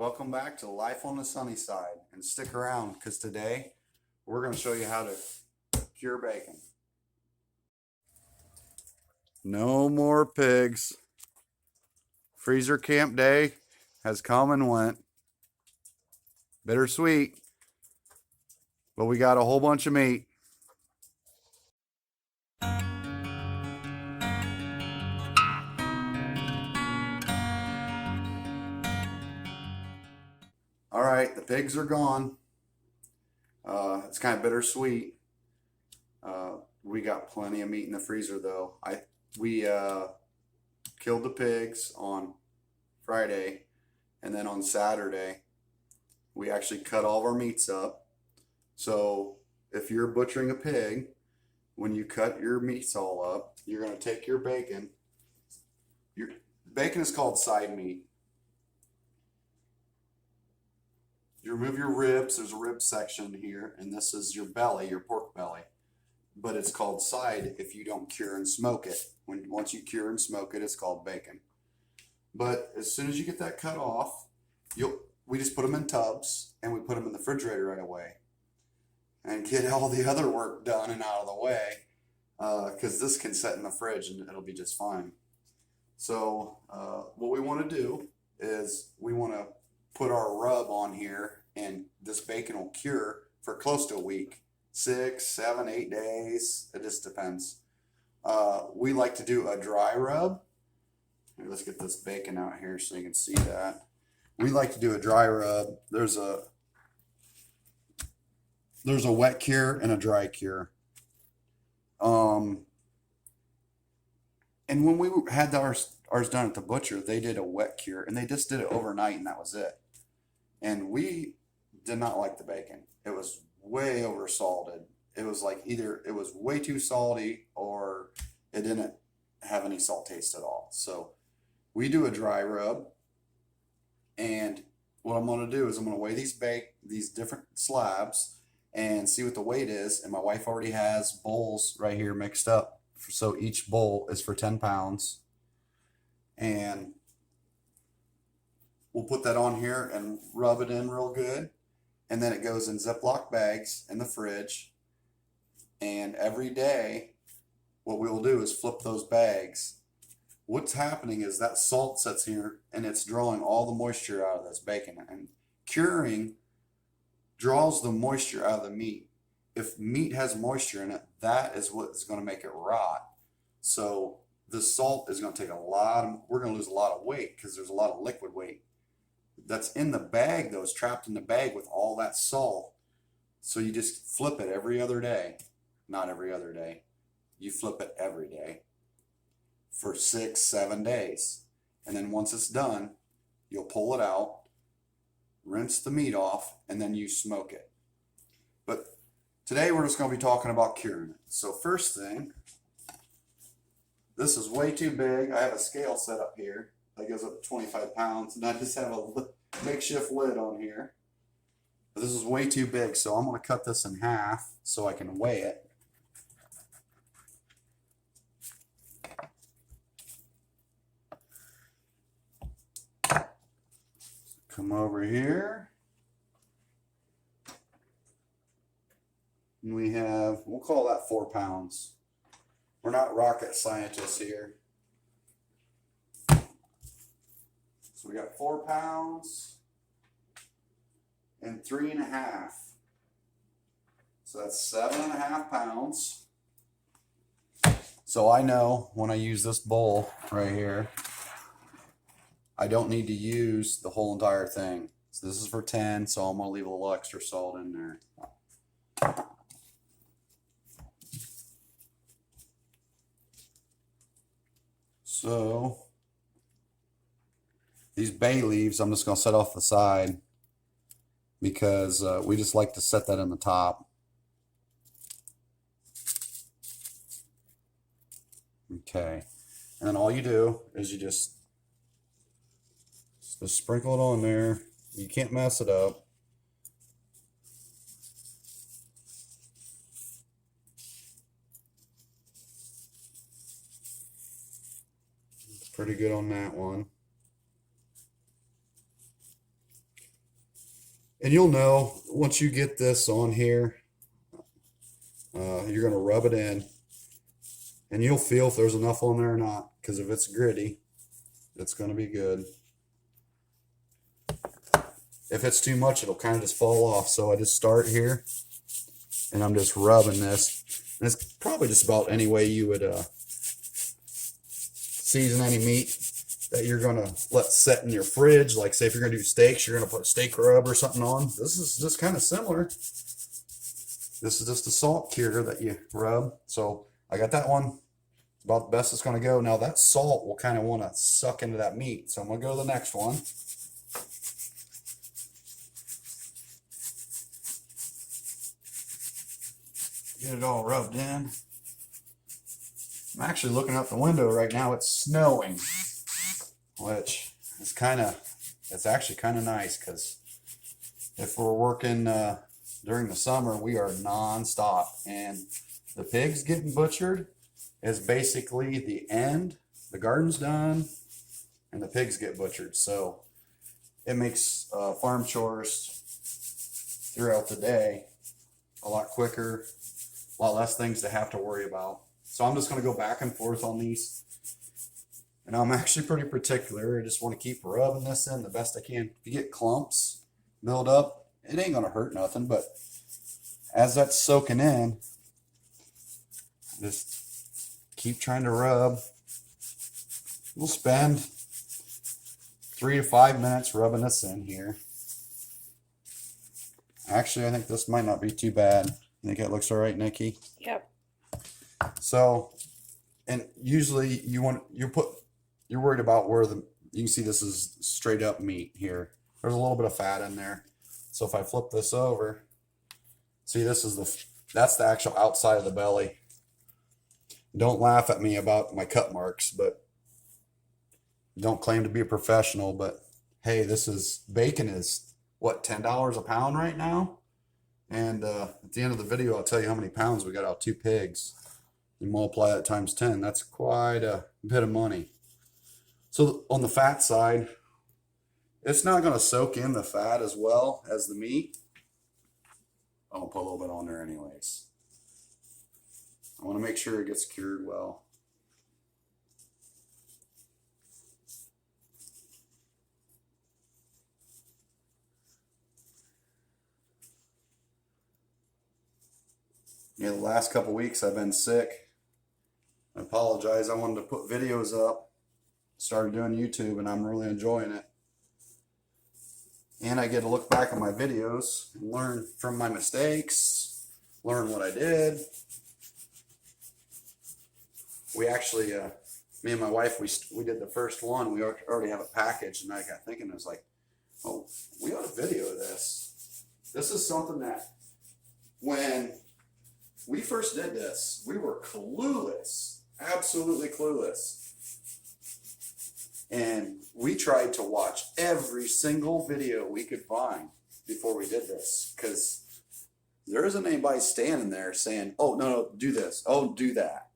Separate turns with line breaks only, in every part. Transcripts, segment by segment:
Welcome back to Life on the Sunny Side, and stick around because today we're going to show you how to cure bacon. No more pigs. Freezer camp day has come and went. Bittersweet, but we got a whole bunch of meat. All right, the pigs are gone. It's kind of bittersweet. We got plenty of meat in the freezer though. We killed the pigs on Friday, and then on Saturday we actually cut all of our meats up. So if you're butchering a pig, when you cut your meats all up, you're going to take your bacon. Your bacon is called side meat. You remove your ribs. There's a rib section here, and this is your belly, your pork belly. But it's called side if you don't cure and smoke it. Once you cure and smoke it, it's called bacon. But as soon as you get that cut off, we just put them in tubs and we put them in the refrigerator right away, and get all the other work done and out of the way, because this can set in the fridge and it'll be just fine. So what we want to do is we want to put our rub on here, and this bacon will cure for close to a week, 6, 7, 8 days. It just depends. We like to do a dry rub. Here, let's get this bacon out here so you can see that. We like to do a dry rub. There's a wet cure and a dry cure. And when we had ours done at the butcher, they did a wet cure, and they just did it overnight, and that was it. And we did not like the bacon. It was way over salted. It was like either it was way too salty or it didn't have any salt taste at all. So we do a dry rub, and what I'm going to do is I'm going to weigh these different slabs and see what the weight is. And my wife already has bowls right here mixed up, so each bowl is for 10 pounds. And we'll put that on here and rub it in real good. And then it goes in Ziploc bags in the fridge. And every day, what we will do is flip those bags. What's happening is that salt sits here and it's drawing all the moisture out of this bacon. And curing draws the moisture out of the meat. If meat has moisture in it, that is what is going to make it rot. So the salt is going to take we're going to lose a lot of weight because there's a lot of liquid weight that's in the bag, though, is trapped in the bag with all that salt. So you just flip it every other day. Not every other day. You flip it every day for 6, 7 days. And then once it's done, you'll pull it out, rinse the meat off, and then you smoke it. But today we're just going to be talking about curing it. So first thing, this is way too big. I have a scale set up here that goes up to 25 pounds, and I just have a makeshift lid on here. But this is way too big, so I'm going to cut this in half so I can weigh it. Come over here. And we'll call that 4 pounds. We're not rocket scientists here. So we got 4 pounds and 3.5. So that's 7.5 pounds. So I know when I use this bowl right here, I don't need to use the whole entire thing. So this is for 10, so I'm going to leave a little extra salt in there. So these bay leaves, I'm just going to set off the side because we just like to set that in the top. Okay. And then all you do is you just sprinkle it on there. You can't mess it up. It's pretty good on that one. And you'll know once you get this on here, you're going to rub it in and you'll feel if there's enough on there or not. Because if it's gritty, it's going to be good. If it's too much, it'll kind of just fall off. So I just start here and I'm just rubbing this. And it's probably just about any way you would season any meat that you're going to let set in your fridge. Like say if you're going to do steaks, you're going to put steak rub or something on. This is just kind of similar. This is just a salt cure that you rub. So I got that one. It's about the best it's going to go. Now that salt will kind of want to suck into that meat. So I'm going to go to the next one. Get it all rubbed in. I'm actually looking out the window right now. It's snowing, which is it's actually kind of nice because if we're working during the summer, we are non-stop, and the pigs getting butchered is basically the end. The garden's done and the pigs get butchered. So it makes farm chores throughout the day a lot quicker, a lot less things to have to worry about. So I'm just going to go back and forth on these. And I'm actually pretty particular. I just want to keep rubbing this in the best I can. If you get clumps build up, it ain't going to hurt nothing. But as that's soaking in, just keep trying to rub. We'll spend 3 to 5 minutes rubbing this in here. Actually, I think this might not be too bad. I think it looks all right, Nikki.
Yep.
So, and usually you're worried about where you can see this is straight up meat here. There's a little bit of fat in there. So if I flip this over, see that's the actual outside of the belly. Don't laugh at me about my cut marks, but don't claim to be a professional, but hey, bacon is what, $10 a pound right now? And at the end of the video, I'll tell you how many pounds we got out of 2 pigs. You multiply that times 10, that's quite a bit of money. So on the fat side, it's not going to soak in the fat as well as the meat. I'll put a little bit on there anyways. I want to make sure it gets cured well. Yeah, the last couple weeks I've been sick. I apologize. I wanted to put videos up. Started doing YouTube and I'm really enjoying it. And I get to look back at my videos and learn from my mistakes, learn what I did. We actually, me and my wife, we did the first one. We already have a package, and I got thinking, I was like, oh, we ought to video this. This is something that when we first did this, we were clueless, absolutely clueless. And we tried to watch every single video we could find before we did this, because there isn't anybody standing there saying, oh, no, do this, oh, do that.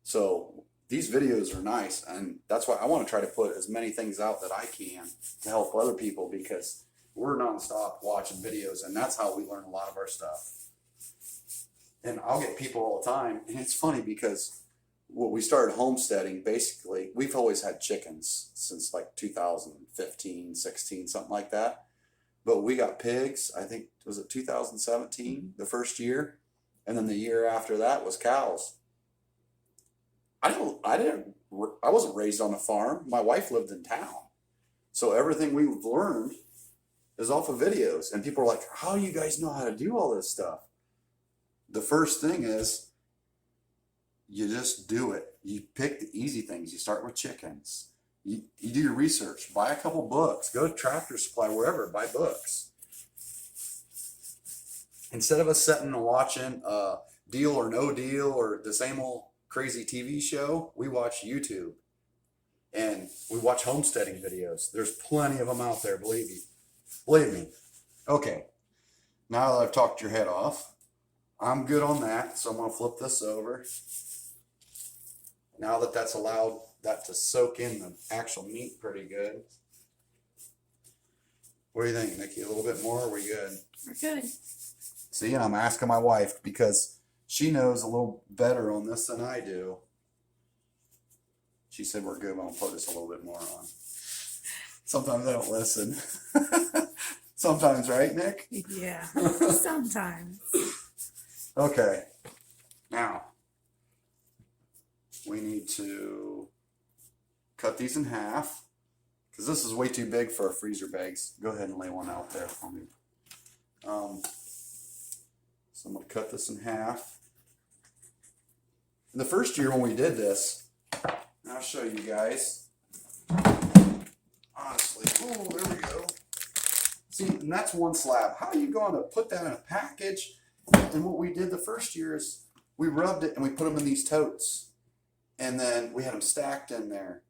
So these videos are nice, and that's why I want to try to put as many things out that I can to help other people, because we're nonstop watching videos, and that's how we learn a lot of our stuff. And I'll get people all the time, and it's funny because when we started homesteading, basically, we've always had chickens since like 2015, 16, something like that. But we got pigs, I think, was it 2017, the first year? And then the year after that was cows. I wasn't raised on a farm. My wife lived in town. So everything we've learned is off of videos. And people are like, how do you guys know how to do all this stuff? The first thing is, you just do it. You pick the easy things. You start with chickens. You do your research. Buy a couple books. Go to Tractor Supply, wherever. Buy books. Instead of us sitting and watching Deal or No Deal or the same old crazy TV show, we watch YouTube. And we watch homesteading videos. There's plenty of them out there, believe me. Believe me. Okay. Now that I've talked your head off, I'm good on that. So I'm going to flip this over. Now that that's allowed that to soak in the actual meat pretty good, What do you think, Nikki? A little bit more, or are we good?
We're good.
See, and I'm asking my wife because she knows a little better on this than I do. She said we're good, but I'll put this a little bit more on. Sometimes I don't listen. Sometimes, right, Nick?
Yeah, sometimes.
Okay. Now, we need to cut these in half because this is way too big for our freezer bags. Go ahead and lay one out there for me. So I'm going to cut this in half. In the first year when we did this, I'll show you guys. Honestly, oh, there we go. See, and that's one slab. How are you going to put that in a package? And what we did the first year is we rubbed it and we put them in these totes. And then we had them stacked in there.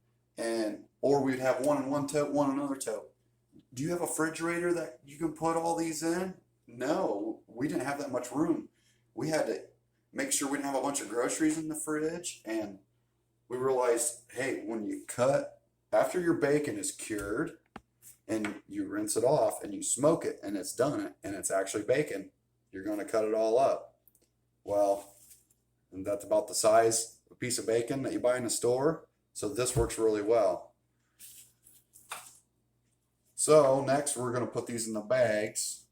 Or we'd have one in one tote, one in another tote. Do you have a refrigerator that you can put all these in? No, we didn't have that much room. We had to make sure we didn't have a bunch of groceries in the fridge. And we realized, hey, when you cut, after your bacon is cured, and you rinse it off and you smoke it and it's done and it's actually bacon, you're going to cut it all up. Well, and that's about the size of a piece of bacon that you buy in a store. So this works really well. So next we're going to put these in the bags.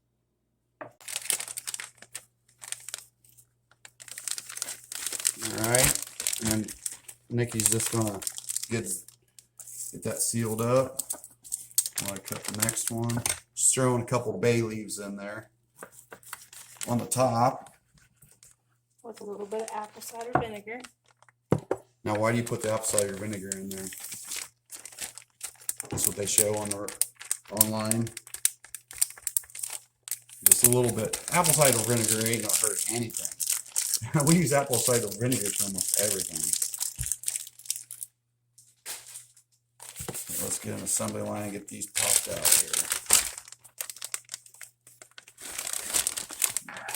All right. And Nikki's just going to get that sealed up. I cut the next one. Just throwing a couple bay leaves in there on the top.
With a little bit of apple cider vinegar.
Now, why do you put the apple cider vinegar in there? That's what they show on the online. Just a little bit. Apple cider vinegar ain't gonna hurt anything. We use apple cider vinegar for almost everything. Let's get an assembly line and get these popped out here.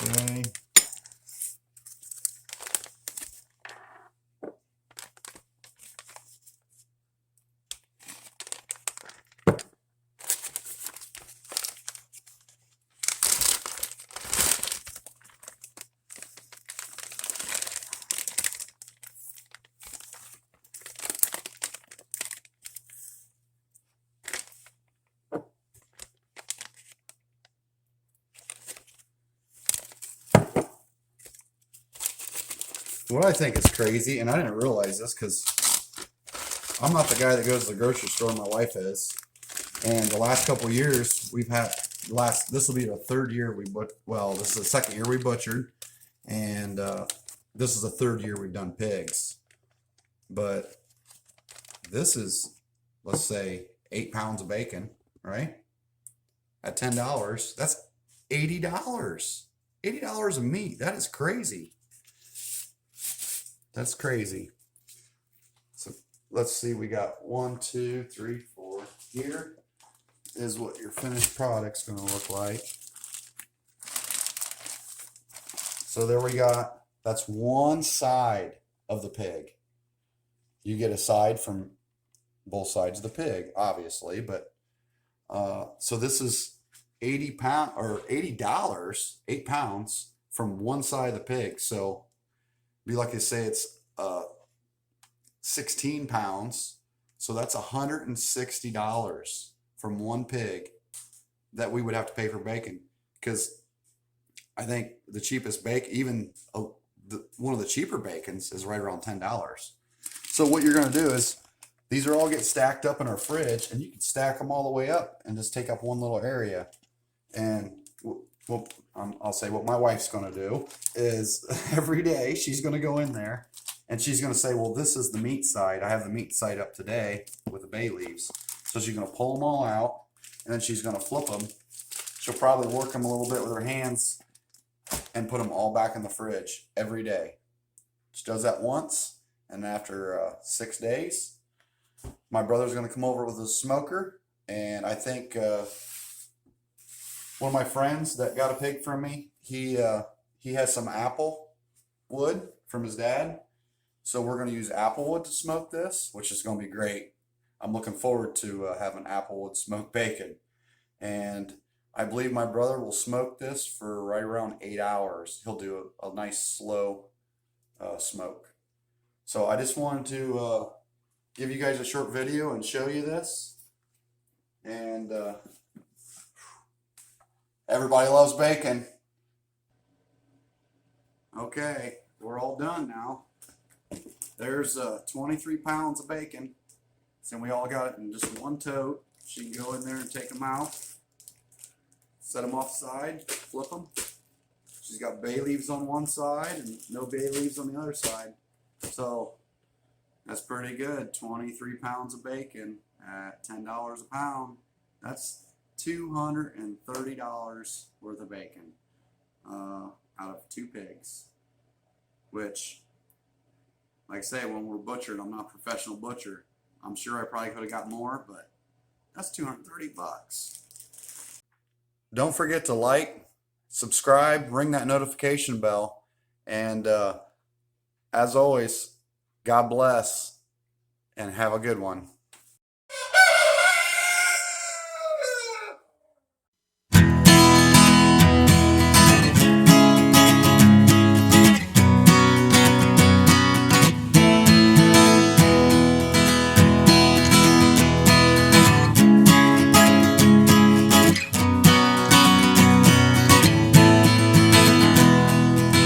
Okay. What I think is crazy, and I didn't realize this because I'm not the guy that goes to the grocery store, my wife is. And the last couple of years, we've had, this will be the third year this is the second year we butchered. And this is the third year we've done pigs. But this is, let's say, 8 pounds of bacon, right? At $10, that's $80. $80 of meat, that is crazy. That's crazy. So let's see, we got 1, 2, 3, 4. Here is what your finished product's going to look like. So there we got, that's one side of the pig. You get a side from both sides of the pig, obviously, but so this is $80, 8 pounds from one side of the pig. So be like I say, it's 16 pounds. So that's $160 from one pig that we would have to pay for bacon. Because I think the cheapest bacon, even one of the cheaper bacons, is right around $10. So what you're going to do is, these are all get stacked up in our fridge, and you can stack them all the way up and just take up one little area. And I'll say what my wife's going to do is every day she's going to go in there and she's going to say, well, this is the meat side. I have the meat side up today with the bay leaves. So she's going to pull them all out, and then she's going to flip them. She'll probably work them a little bit with her hands and put them all back in the fridge every day. She does that once, and after 6 days, my brother's going to come over with a smoker, and I think one of my friends that got a pig from me, he has some apple wood from his dad. So we're going to use apple wood to smoke this, which is going to be great. I'm looking forward to having apple wood smoked bacon. And I believe my brother will smoke this for right around 8 hours. He'll do a nice slow smoke. So I just wanted to give you guys a short video and show you this. And everybody loves bacon. Okay, we're all done now. There's 23 pounds of bacon. So we all got it in just one tote. She can go in there and take them out. Set them off the side, flip them. She's got bay leaves on one side and no bay leaves on the other side. So that's pretty good. 23 pounds of bacon at $10 a pound. That's $230 worth of bacon out of 2 pigs. Which, like I say, when we're butchered, I'm not a professional butcher. I'm sure I probably could have got more, but that's 230 bucks. Don't forget to like, subscribe, ring that notification bell, and as always, God bless and have a good one.